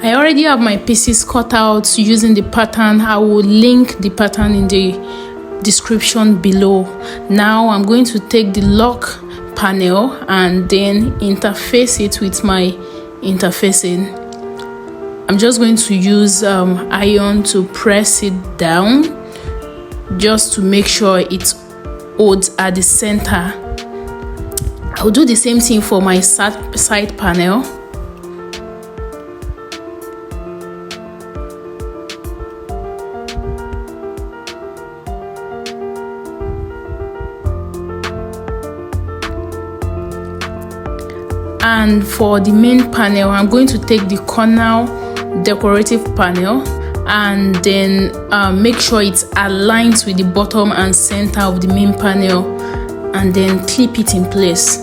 I already have my pieces cut out using the pattern. I will link the pattern in the description below. Now I'm going to take the lock panel and then interface it with my interfacing. I'm just going to use iron to press it down just to make sure it holds at the center. I'll do the same thing for my side panel. And for the main panel, I'm going to take the corner decorative panel and then make sure it aligns with the bottom and center of the main panel, and then clip it in place.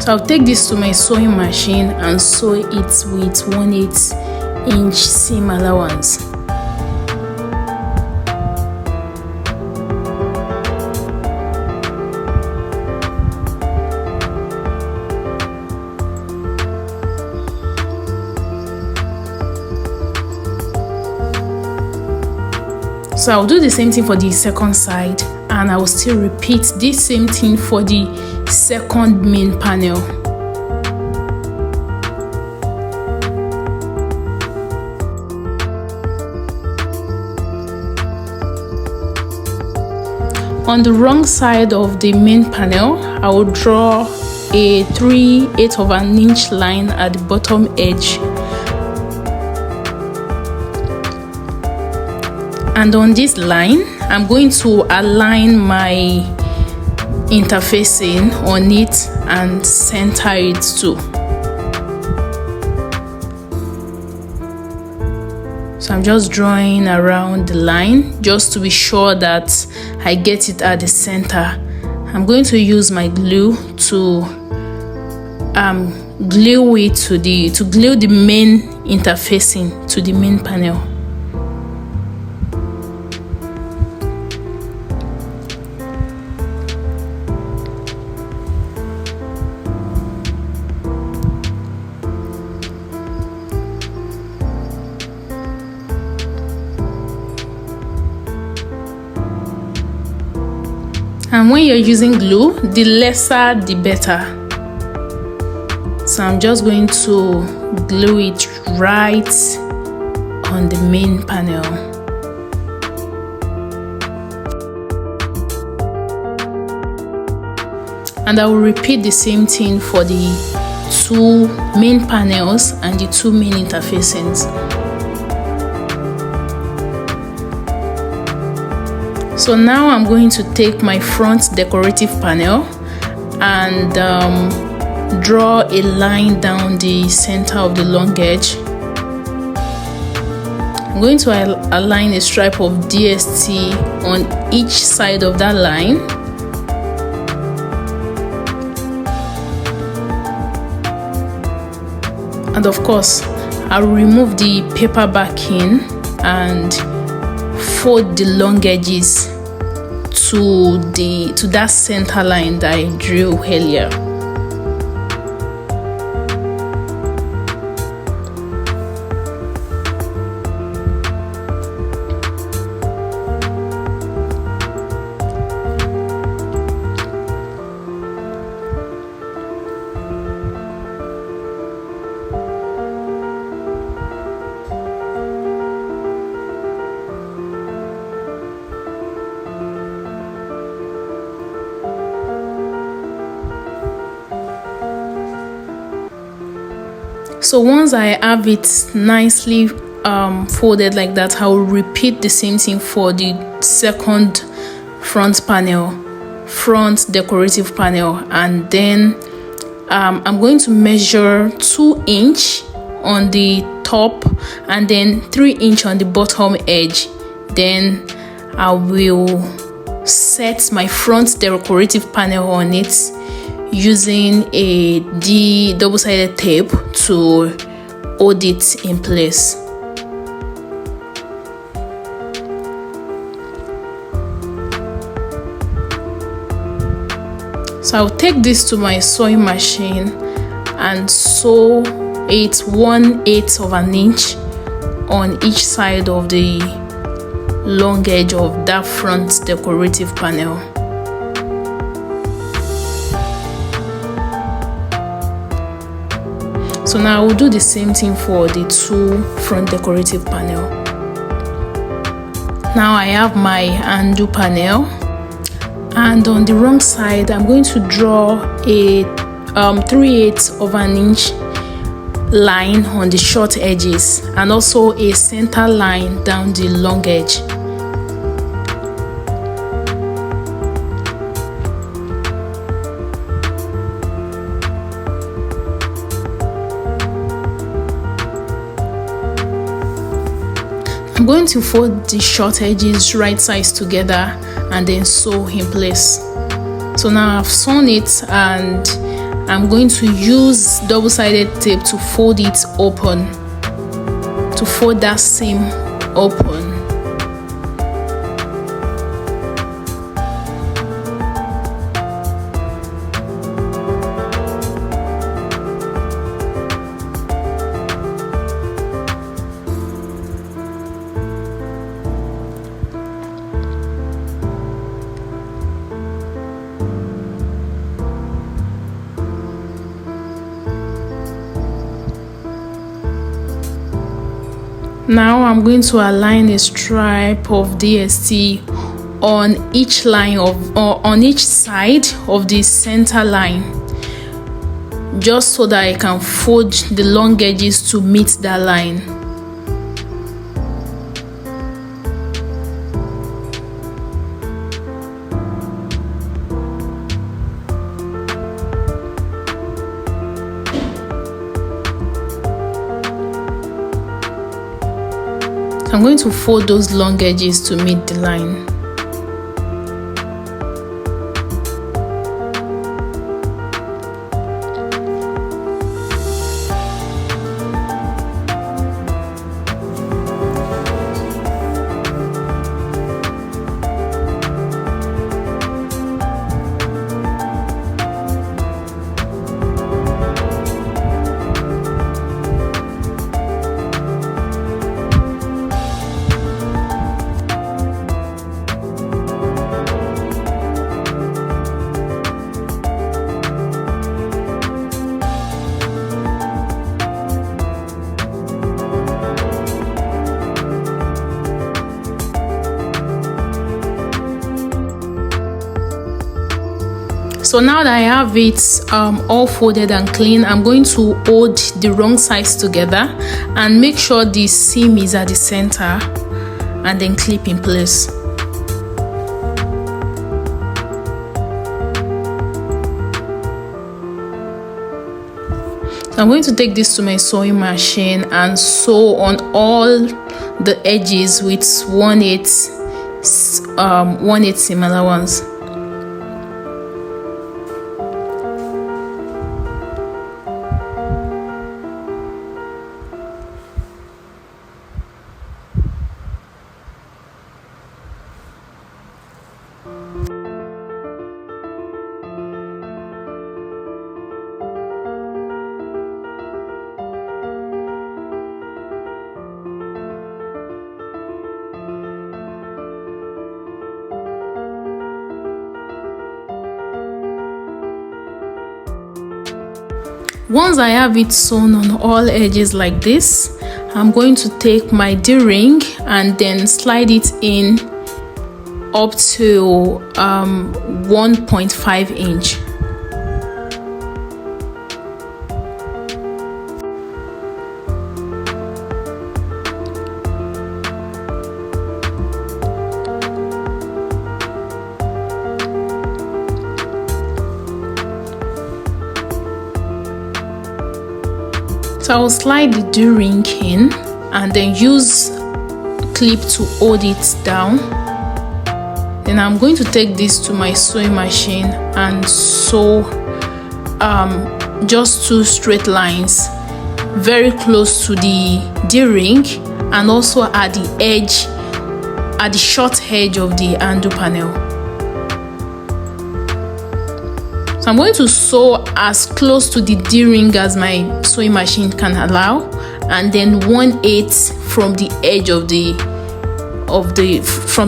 So I'll take this to my sewing machine and sew it with 1/8 inch seam allowance. So I'll do the same thing for the second side, and I will still repeat this same thing for the second main panel. On the wrong side of the main panel, I will draw a 3/8 of an inch line at the bottom edge. And on this line, I'm going to align my interfacing on it and center it too. So I'm just drawing around the line just to be sure that I get it at the center. I'm going to use my glue to glue the main interfacing to the main panel. And when you're using glue, the lesser the better. So I'm just going to glue it right on the main panel. And I will repeat the same thing for the two main panels and the two main interfacings. So now I'm going to take my front decorative panel and draw a line down the center of the long edge. I'm going to align a stripe of DST on each side of that line. And of course, I'll remove the paper backing and fold the long edges to that center line that I drew earlier. So once I have it nicely folded like that, I will repeat the same thing for the second front decorative panel, and then I'm going to measure 2 inch on the top and then 3 inch on the bottom edge. Then I will set my front decorative panel on it using a double-sided tape to hold it in place. So I'll take this to my sewing machine and sew it 1/8 of an inch on each side of the long edge of that front decorative panel. So now I will do the same thing for the two front decorative panel. Now I have my undo panel, and on the wrong side I'm going to draw a 3/8 of an inch line on the short edges and also a center line down the long edge. I'm going to fold the short edges right sides together and then sew in place. So now I've sewn it, and I'm going to use double-sided tape to fold it open, to fold that seam open. Now I'm going to align a stripe of DST on each line on each side of the center line, just so that I can fold the long edges to meet that line. I'm going to fold those long edges to meet the line. So now that I have it all folded and clean, I'm going to hold the wrong sides together and make sure the seam is at the center, and then clip in place. So I'm going to take this to my sewing machine and sew on all the edges with 1/8 similar ones. Once I have it sewn on all edges like this, I'm going to take my D-ring and then slide it in up to 1.5 inch. So I will slide the D-ring in and then use clip to hold it down. Then I'm going to take this to my sewing machine and sew just 2 straight lines very close to the D-ring and also at the edge, at the short edge of the undo panel. I'm going to sew as close to the D-ring as my sewing machine can allow, and then 1/8 from the edge of the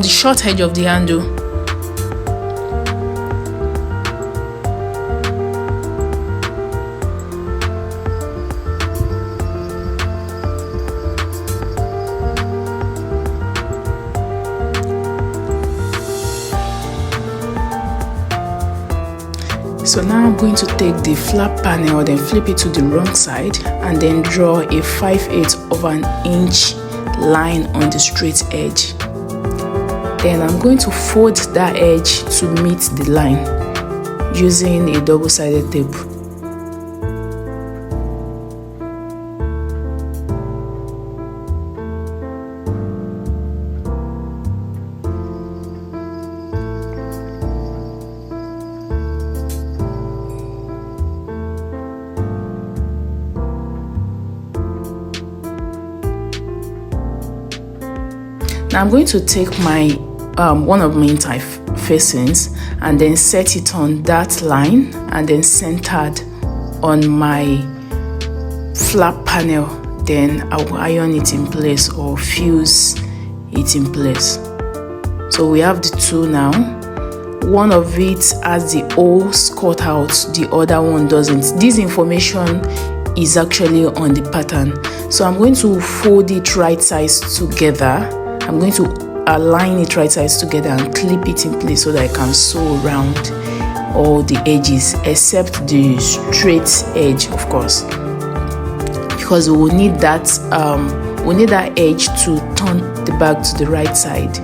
short edge of the handle. So now I'm going to take the flap panel, then flip it to the wrong side, and then draw a 5/8 of an inch line on the straight edge. Then I'm going to fold that edge to meet the line using a double-sided tape. Now I'm going to take my one of my entire facings and then set it on that line and then centered on my flap panel. Then I'll iron it in place or fuse it in place. So we have the two now. One of it has the holes cut out, the other one doesn't. This information is actually on the pattern. So I'm going to fold it right sides together. I'm going to align it right sides together and clip it in place so that I can sew around all the edges except the straight edge, of course, because we will need that edge to turn the bag to the right side.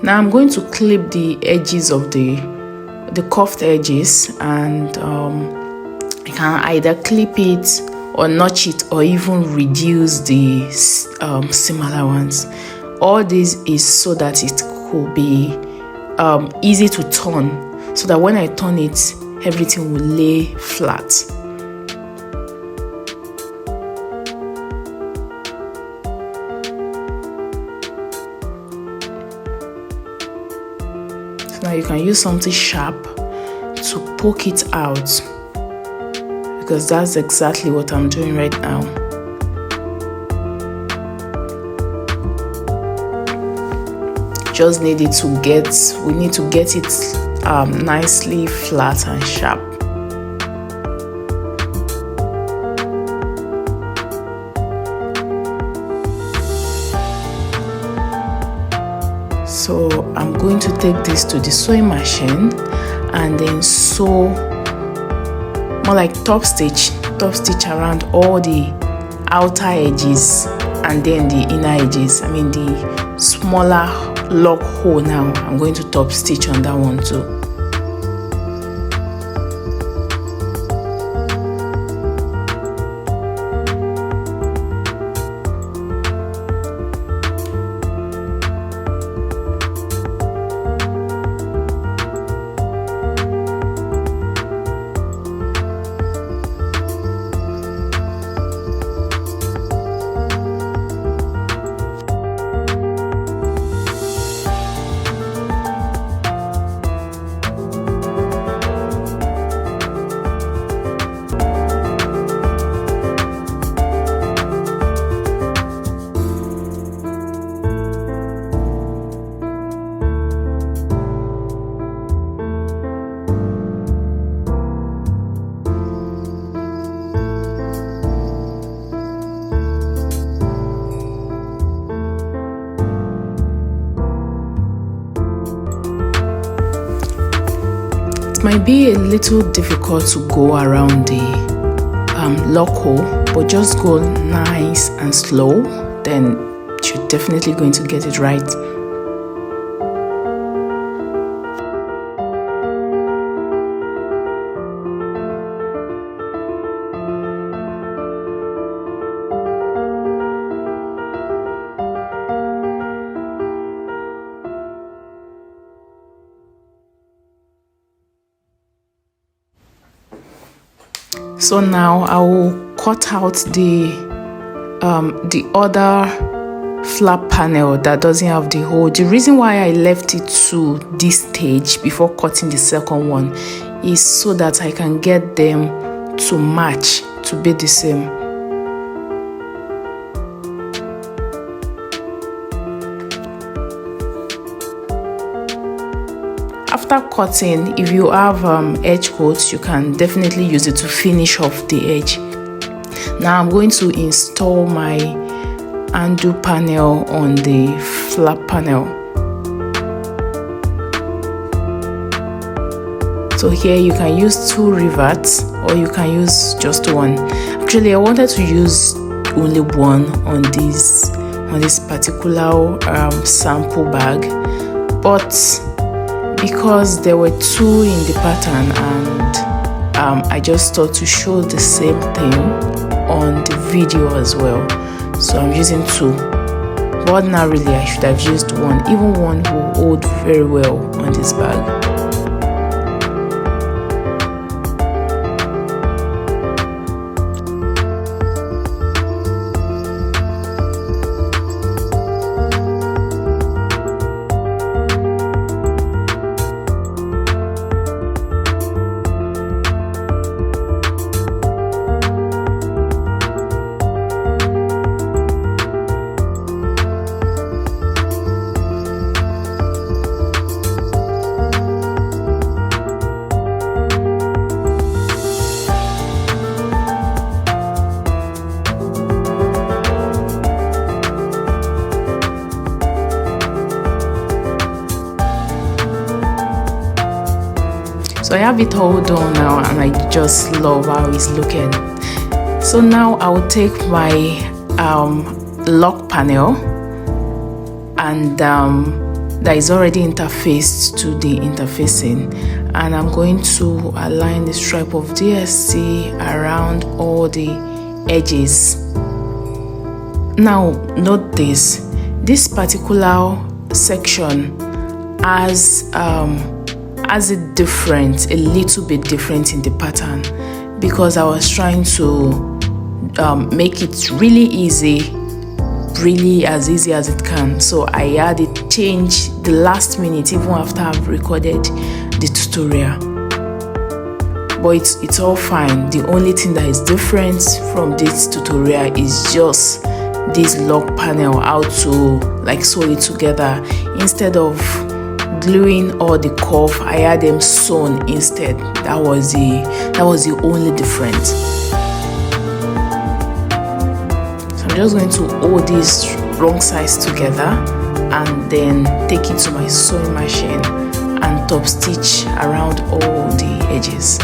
Now I'm going to clip the edges of the curved edges, and I can either clip it or notch it or even reduce the similar ones. All this is so that it could be easy to turn, so that when I turn it, everything will lay flat. Now you can use something sharp to poke it out, because that's exactly what I'm doing right now. Just need it to get, we need to get it nicely flat and sharp. So I'm going to take this to the sewing machine and then sew more like top stitch around all the outer edges and then the inner edges. I mean the smaller lock hole. Now I'm going to top stitch on that one too. It might be a little difficult to go around the lock hole, but just go nice and slow, then you're definitely going to get it right. So now I will cut out the other flap panel that doesn't have the hole. The reason why I left it to this stage before cutting the second one is so that I can get them to match, to be the same. After cutting, if you have edge coats, you can definitely use it to finish off the edge. Now I'm going to install my undo panel on the flap panel. So here you can use 2 rivets or you can use just one. Actually, I wanted to use only one on this particular sample bag, but because there were 2 in the pattern and I just thought to show the same thing on the video as well, so I'm using 2. But ordinarily I should have used 1. Even 1 will hold very well on this bag. So I have it all done now and I just love how it's looking. So now I will take my lock panel and that is already interfaced to the interfacing, and I'm going to align the stripe of DSC around all the edges. Now note this particular section has it different, a little bit different in the pattern, because I was trying to make it really easy, really as easy as it can. So I had it change the last minute, even after I've recorded the tutorial. But it's all fine. The only thing that is different from this tutorial is just this lock panel, how to like sew it together. Instead of gluing all the curve, I had them sewn instead. That was the only difference. So I'm just going to hold this wrong sides together and then take it to my sewing machine and top stitch around all the edges.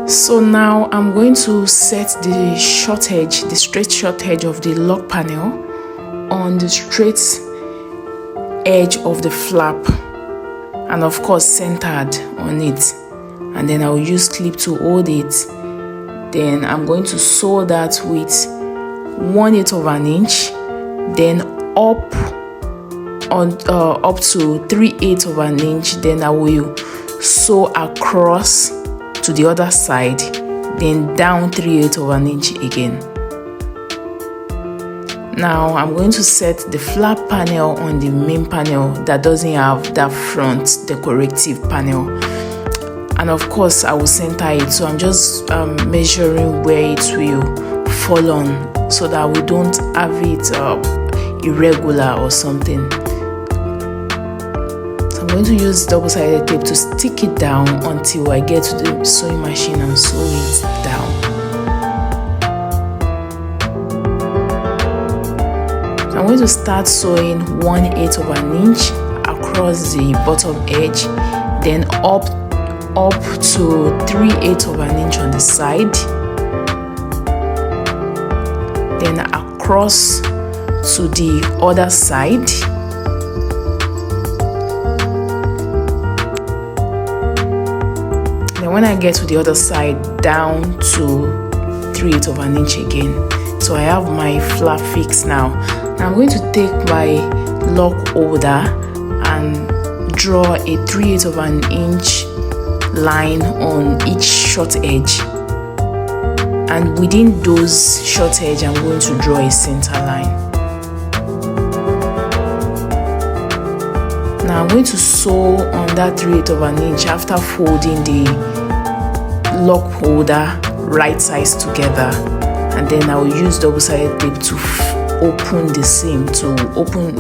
So now I'm going to set the short edge, the straight short edge of the lock panel on the straight edge of the flap, and of course centered on it. and then I'll use clip to hold it. Then I'm going to sew that with 1/8 of an inch, then up to 3/8 of an inch. Then I will sew across to the other side, then down 3/8 of an inch again. Now I'm going to set the flap panel on the main panel that doesn't have that front decorative panel, and of course I will center it. So I'm just measuring where it will fall on, so that we don't have it irregular or something. So I'm going to use double-sided tape to stick it down until I get to the sewing machine and sew it down. I'm going to start sewing 1/8 of an inch across the bottom edge, then up to 3/8 of an inch on the side, then across to the other side, then when I get to the other side, down to 3/8 of an inch again. So I have my flap fixed now. I'm going to take my lock holder and draw a 3/8 of an inch line on each short edge, and within those short edge I'm going to draw a center line. Now I'm going to sew on that 3/8 of an inch after folding the lock holder right sides together, and then I will use double-sided tape to open the seam, to open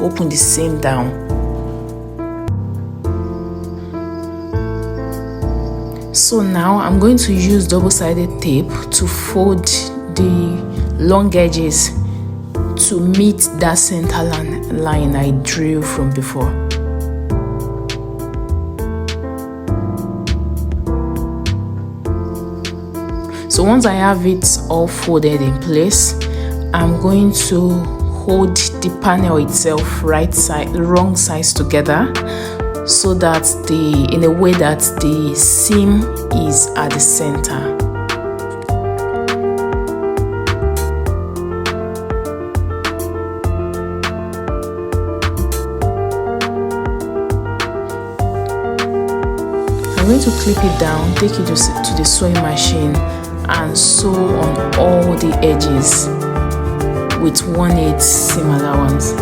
open the seam down. So now I'm going to use double-sided tape to fold the long edges to meet that center line I drew from before. So once I have it all folded in place, I'm going to hold the panel itself wrong sides together, so that in a way that the seam is at the center. I'm going to clip it down, take it to the sewing machine, and sew on all the edges with 1/8 seam allowance.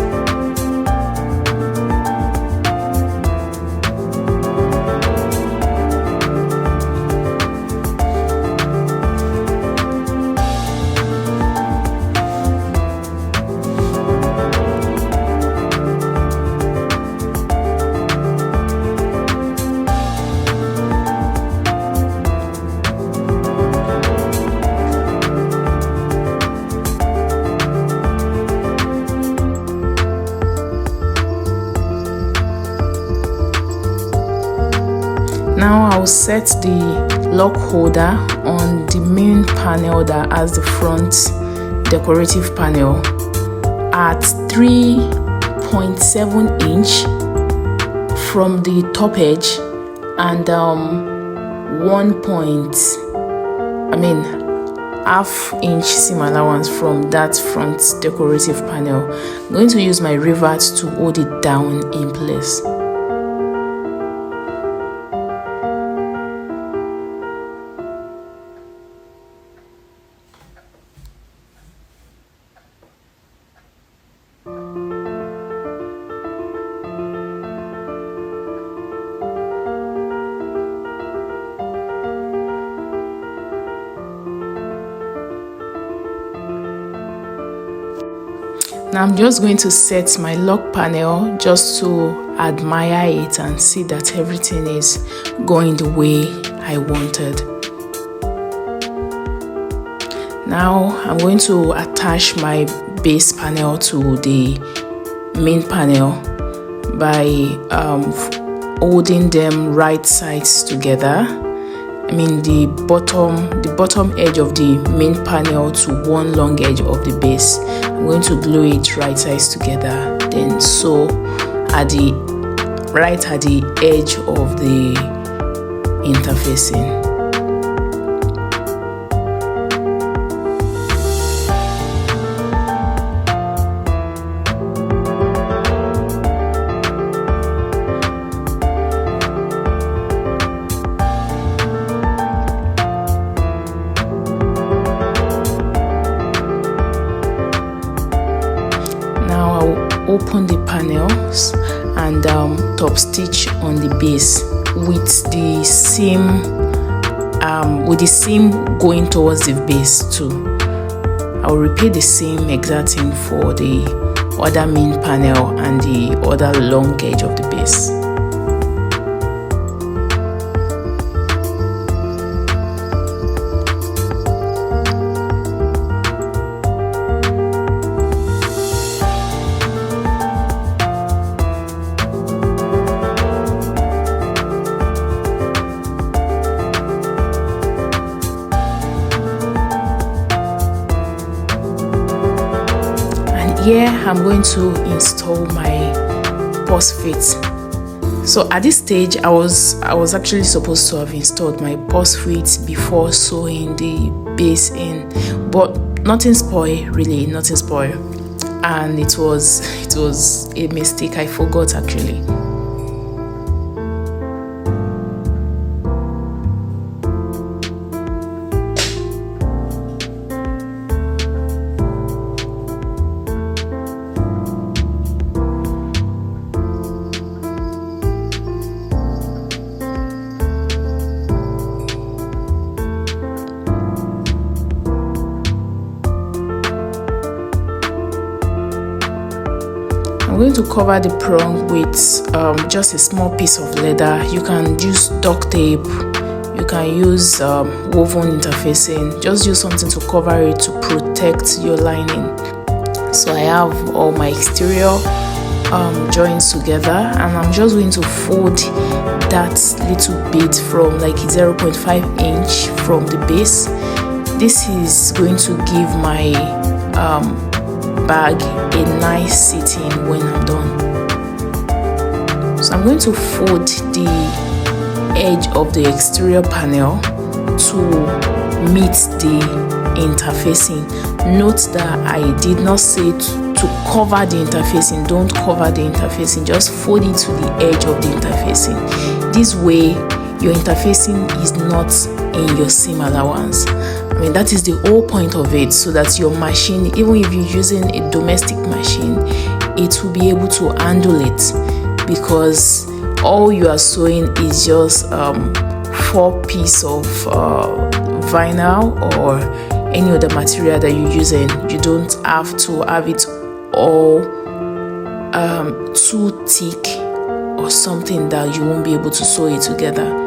Now I'll set the lock holder on the main panel that has the front decorative panel at 3.7 inch from the top edge, and half inch seam allowance from that front decorative panel. I'm going to use my rivet to hold it down in place. Now I'm just going to set my lock panel just to admire it and see that everything is going the way I wanted. Now I'm going to attach my base panel to the main panel by holding them right sides together. The bottom edge of the main panel to one long edge of the base. I'm going to glue it right sides together, then sew right at the edge of the interfacing. Open the panels and top stitch on the base with the seam going towards the base too. I'll repeat the same exact thing for the other main panel and the other long edge of the base. Here I'm going to install my purse fit. So at this stage I was actually supposed to have installed my purse fit before sewing the base in, but nothing spoiled, really nothing spoiled, and it was a mistake. I forgot actually. I'm going to cover the prong with just a small piece of leather. You can use duct tape, you can use woven interfacing. Just use something to cover it to protect your lining. So I have all my exterior joints together, and I'm just going to fold that little bit from like 0.5 inch from the base. This is going to give my bag a nice sitting when I'm done. So I'm going to fold the edge of the exterior panel to meet the interfacing. Note that I did not say to cover the interfacing. Don't cover the interfacing, just fold it to the edge of the interfacing. This way your interfacing is not in your seam allowance. I mean, that is the whole point of it, so that your machine, even if you're using a domestic machine, it will be able to handle it, because all you are sewing is just 4 pieces of vinyl or any other material that you're using. You don't have to have it all too thick or something that you won't be able to sew it together.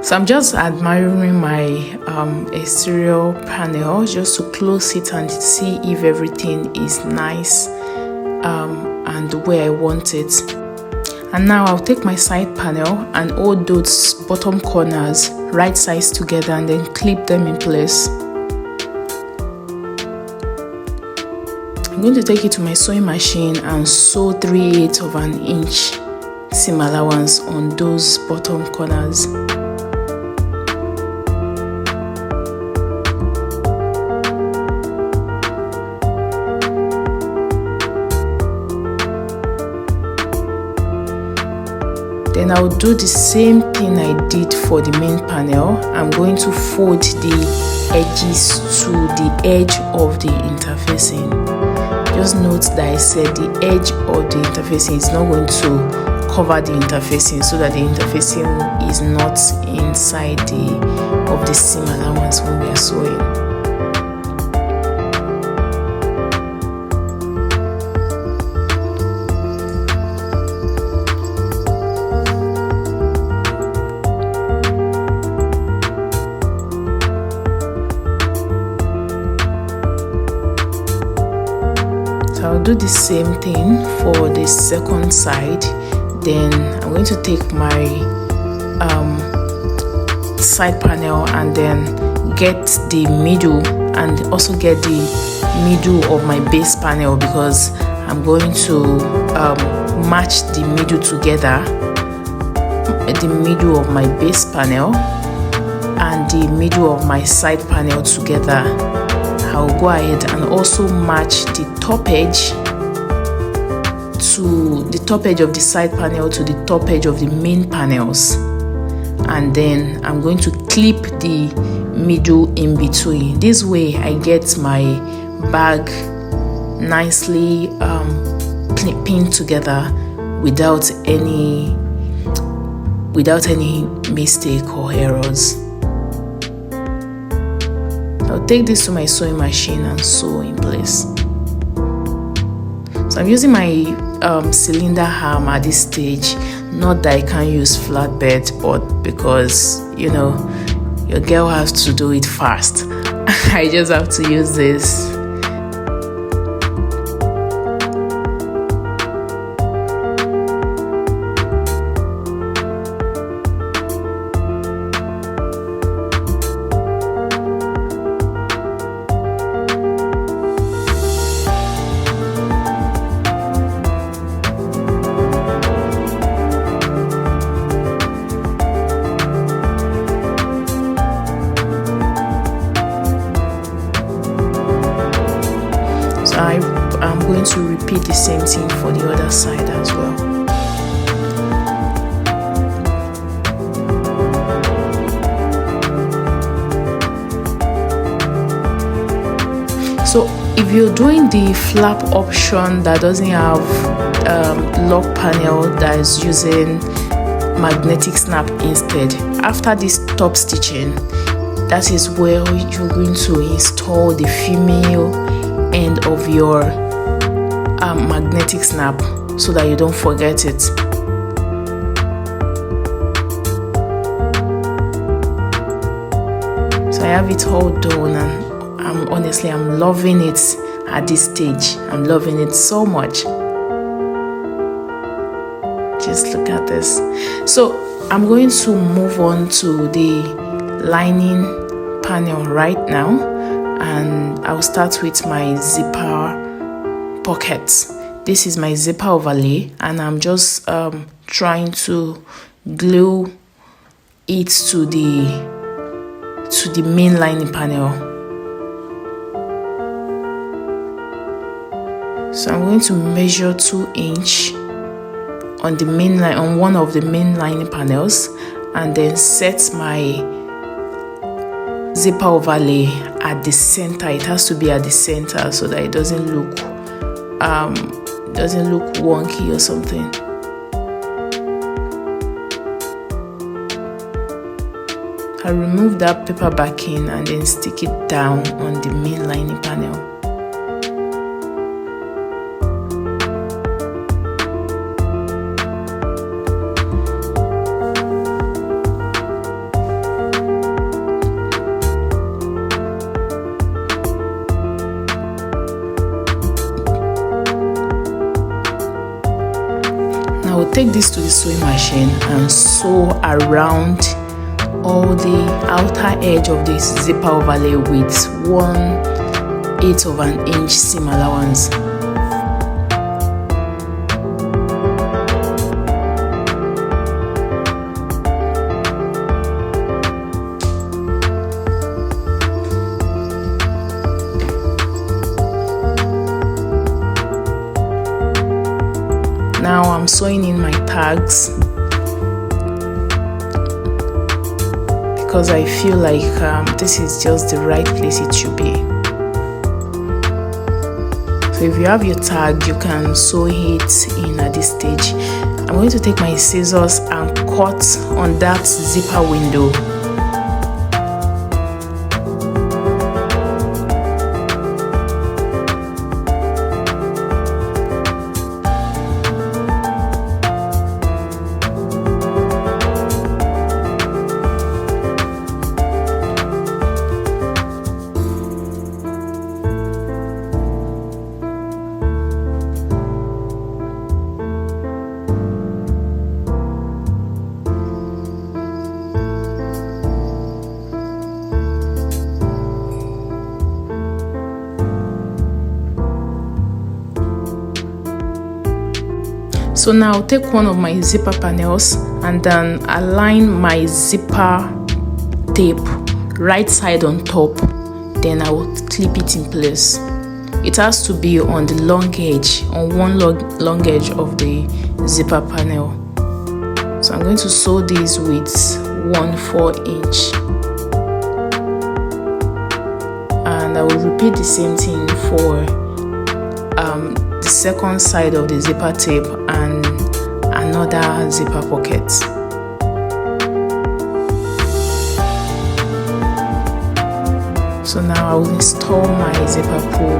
So I'm just admiring my exterior panel just to close it and see if everything is nice and the way I want it. And now I'll take my side panel and hold those bottom corners right sides together and then clip them in place. I'm going to take it to my sewing machine and sew 3/8 of an inch seam allowance on those bottom corners. Then I'll do the same thing I did for the main panel. I'm going to fold the edges to the edge of the interfacing. Just note that I said the edge of the interfacing is not going to cover the interfacing, so that the interfacing is not inside of the seam allowance when we are sewing. I'll do the same thing for the second side. Then I'm going to take my side panel and then get the middle and also get the middle of my base panel, because I'm going to match the middle together, the middle of my base panel and the middle of my side panel together. I'll go ahead and also match the top edge to the top edge of the side panel to the top edge of the main panels, and then I'm going to clip the middle in between. This way I get my bag nicely pinned together without any mistake or errors. I'll take this to my sewing machine and sew in place. So I'm using my cylinder arm at this stage, not that I can't use flatbed, but because your girl has to do it fast. I just have to use this. I'm going to repeat the same thing for the other side as well. So if you're doing the flap option that doesn't have lock panel, that is using magnetic snap instead, after this top stitching, that is where you're going to install the female end of your magnetic snap so that you don't forget it. So I have it all done, and I'm loving it at this stage. I'm loving it so much. Just look at this. So I'm going to move on to the lining panel right now, and I'll start with my zipper pockets. This is my zipper overlay, and I'm just trying to glue it to the main lining panel. So I'm going to measure 2 inches on the main line, on one of the main lining panels, and then set my zipper overlay at the center. It has to be at the center so that it doesn't look wonky or something. I remove that paper backing and then stick it down on the main lining panel. I will take this to the sewing machine and sew around all the outer edge of this zipper overlay with 1/8 of an inch seam allowance. Now I'm sewing in my tags because I feel like this is just the right place it should be. So if you have your tag, you can sew it in at this stage. I'm going to take my scissors and cut on that zipper window. So now I'll take one of my zipper panels and then align my zipper tape right side on top. Then I will clip it in place. It has to be on the long edge, on one long edge of the zipper panel. So I'm going to sew this with 1/4 inch. And I will repeat the same thing for the second side of the zipper tape and another zipper pocket. So now I will install my zipper pull.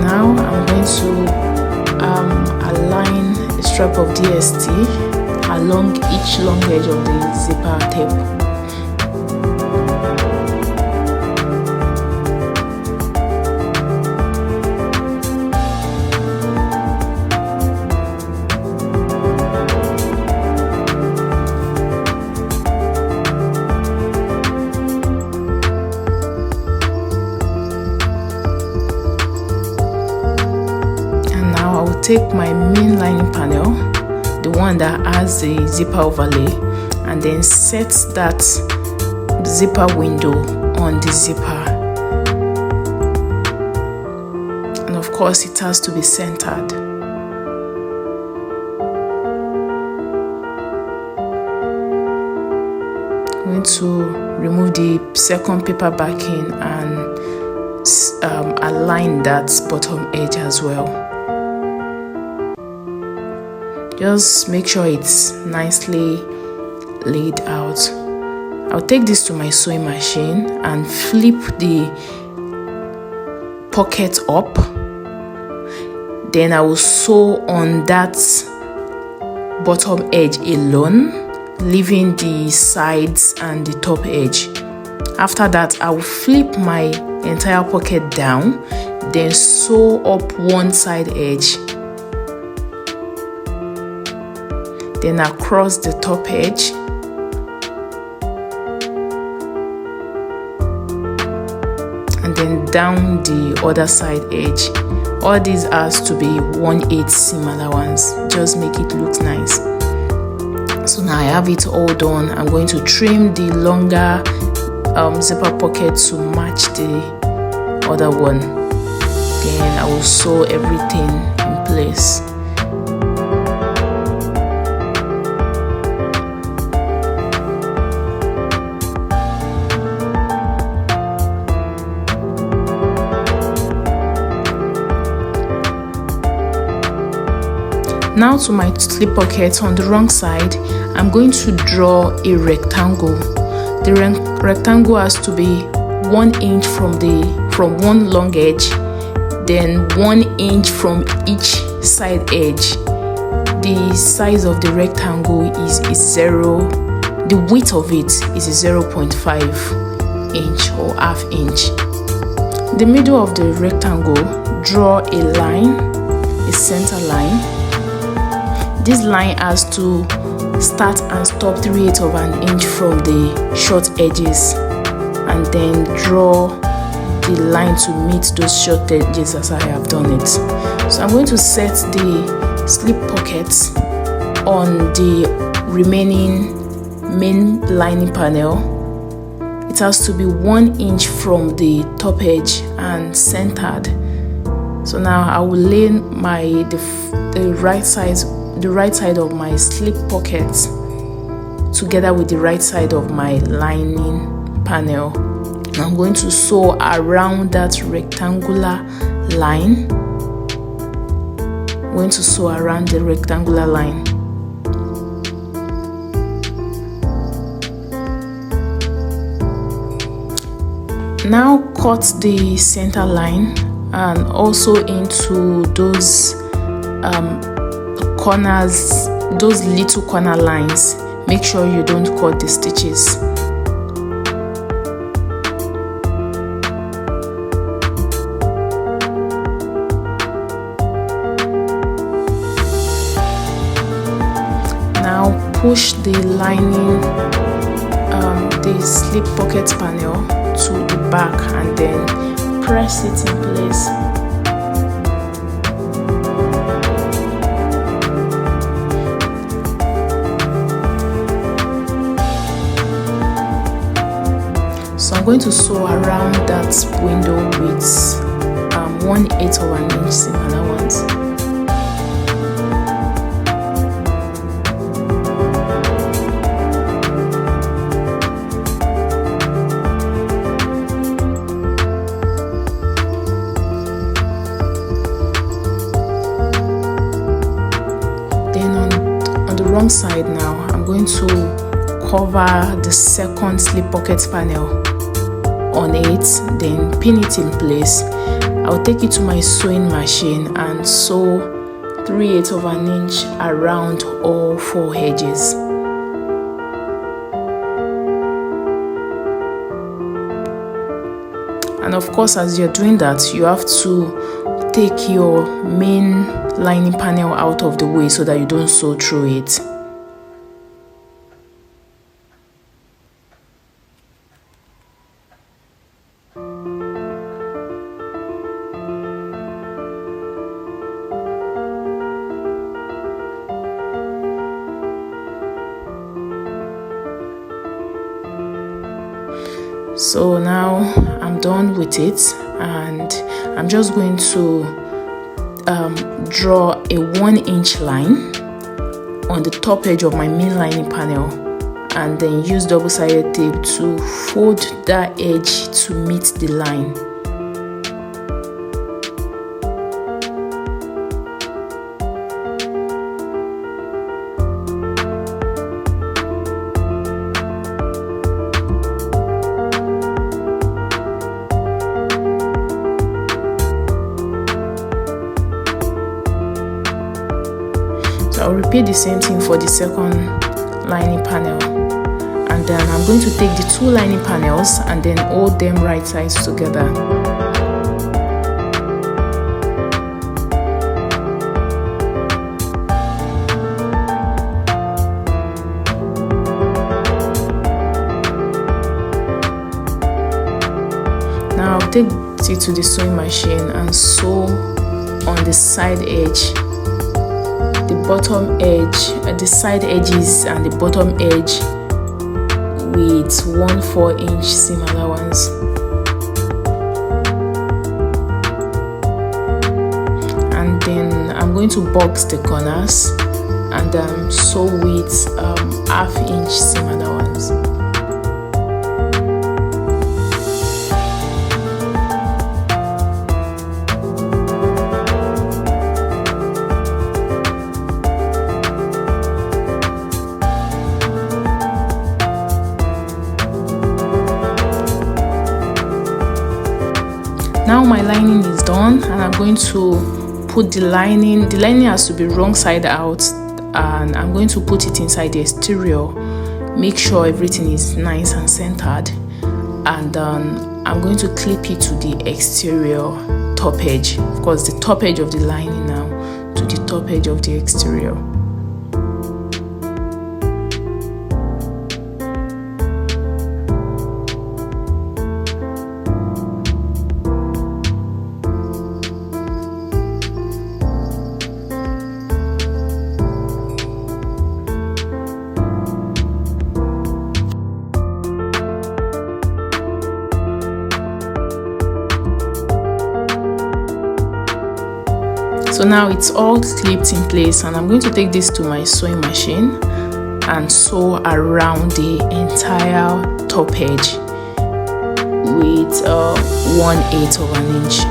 Now I'm going to align a strap of DST along each long edge of the zipper tape. Take my main lining panel, the one that has the zipper overlay, and then set that zipper window on the zipper. And of course it has to be centered. I'm going to remove the second paper backing and align that bottom edge as well. Just make sure it's nicely laid out. I'll take this to my sewing machine and flip the pocket up. Then I will sew on that bottom edge alone, leaving the sides and the top edge. After that, I will flip my entire pocket down, then sew up one side edge. Then across the top edge, and then down the other side edge. All these has to be 1/8 seam allowance, just make it look nice. So now I have it all done. I'm going to trim the longer zipper pocket to match the other one. Then I will sew everything in place. Now to my slip pocket, on the wrong side, I'm going to draw a rectangle. The rectangle has to be 1 inch from one long edge, then 1 inch from each side edge. The size of the rectangle is 0. The width of it is 0.5 inch or ½ inch. In the middle of the rectangle, draw a line, a center line. This line has to start and stop 3/8 of an inch from the short edges, and then draw the line to meet those short edges as I have done it. So I'm going to set the slip pockets on the remaining main lining panel. It has to be 1 inch from the top edge and centered. So now I will lay the right side of my slip pocket together with the right side of my lining panel. I'm going to sew around that rectangular line. I'm going to sew around the rectangular line. Now cut the center line and also into those corners, those little corner lines. Make sure you don't cut the stitches. Now push the lining, the slip pocket panel to the back and then press it in place. So I'm going to sew around that window with 1/8 of an inch seam allowance. Wrong side now, I'm going to cover the second slip pocket panel on it, then pin it in place. I'll take it to my sewing machine and sew 3/8 of an inch around all 4 edges. And of course, as you're doing that, you have to take your main lining panel out of the way so that you don't sew through it. So now I'm done with it, and I'm just going to draw a 1-inch line on the top edge of my main lining panel, and then use double-sided tape to fold that edge to meet the line. I'll repeat the same thing for the second lining panel, and then I'm going to take the 2 lining panels and then hold them right sides together. Now I'll take it to the sewing machine and sew on the side edge, the bottom edge, the side edges and the bottom edge with 1/4-inch seam allowance. And then I'm going to box the corners and sew with 1/2-inch seam allowance. Now my lining is done, and I'm going to put the lining has to be wrong side out, and I'm going to put it inside the exterior. Make sure everything is nice and centered, and I'm going to clip it to the exterior top edge. Of course, the top edge of the lining now to the top edge of the exterior. So now it's all clipped in place, and I'm going to take this to my sewing machine and sew around the entire top edge with 1/8 of an inch.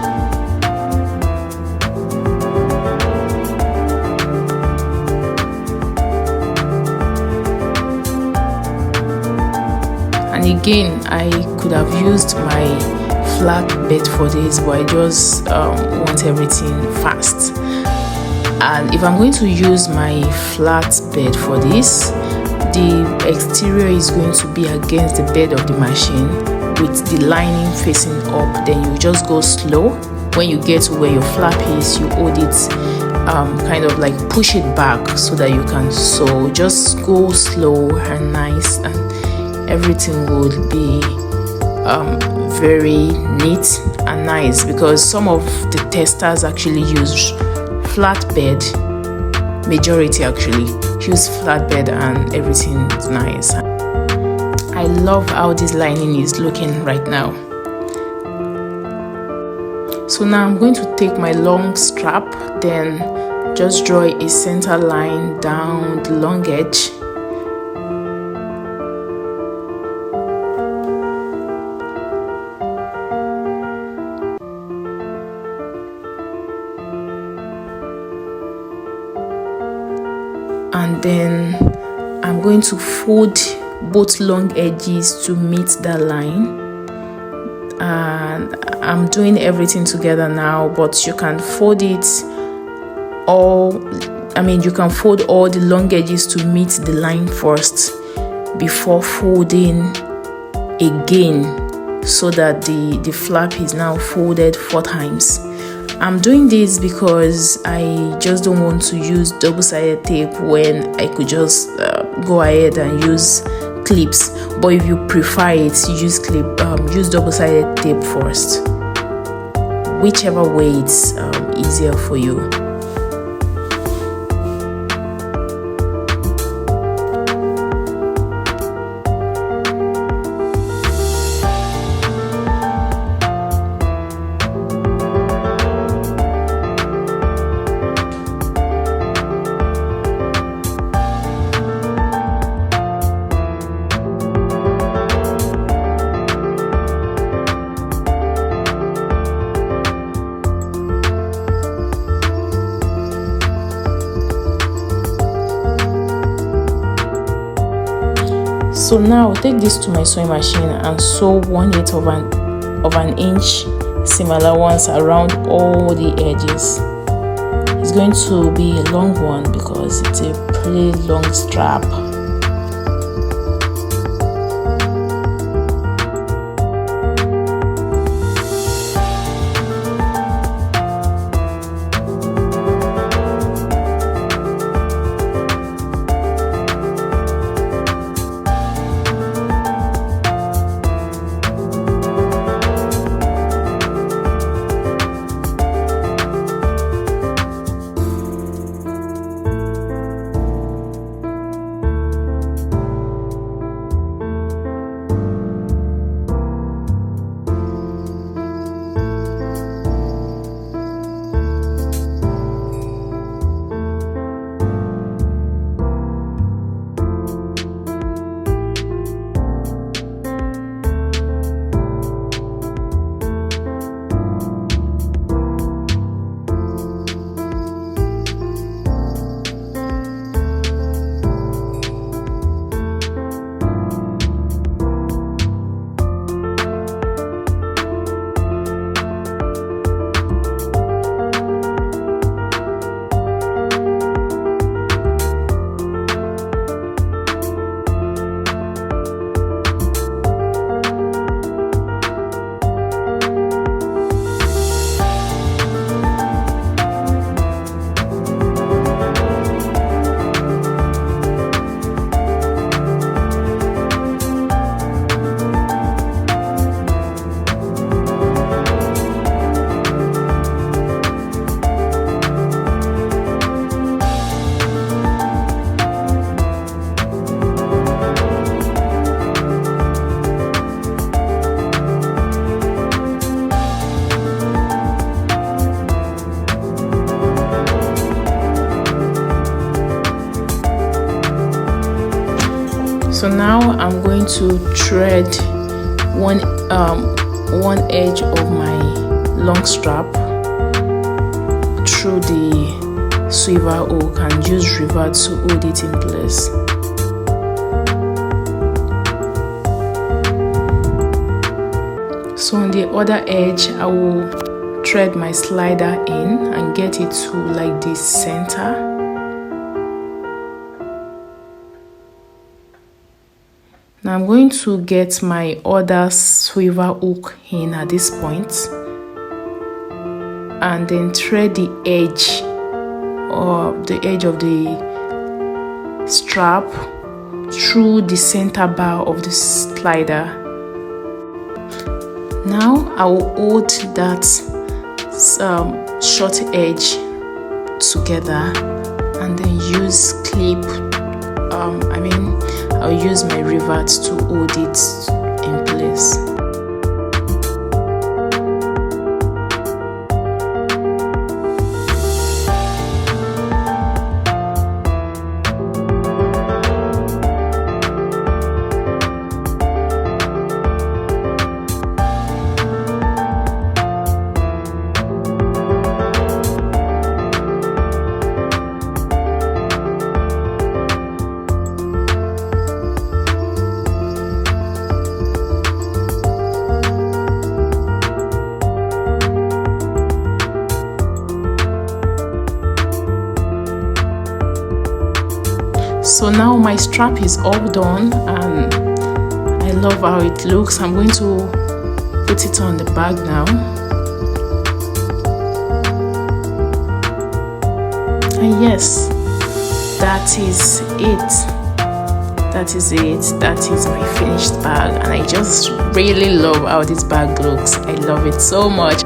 And again, I could have used my flat bed for this, but I just want everything fast. And if I'm going to use my flat bed for this, the exterior is going to be against the bed of the machine with the lining facing up. Then you just go slow. When you get to where your flap is, you hold it kind of like push it back so that you can sew. Just go slow and nice, and everything will be very neat and nice, because some of the testers actually use flatbed. Majority actually use flatbed and everything is nice. I love how this lining is looking right now. So now I'm going to take my long strap, then just draw a center line down the long edge. And then I'm going to fold both long edges to meet that line. And I'm doing everything together now, but you can fold it all, you can fold all the long edges to meet the line first before folding again, so that the flap is now folded 4 times. I'm doing this because I just don't want to use double-sided tape when I could just go ahead and use clips. But if you prefer it, use double-sided tape first, whichever way it's easier for you. So now I'll take this to my sewing machine and sew 1/8 of an inch similar ones around all the edges. It's going to be a long one because it's a pretty long strap. So now I'm going to thread one edge of my long strap through the swivel hook and use rivet to hold it in place. So on the other edge, I will thread my slider in and get it to like the center. Now I'm going to get my other swivel hook in at this point and then thread the edge of the strap through the center bar of the slider. Now I will hold that short edge together and then use clip. I'll use my rivet to hold it in place. So now my strap is all done and I love how it looks. I'm going to put it on the bag now. And yes, that is it. That is it. That is my finished bag, and I just really love how this bag looks. I love it so much.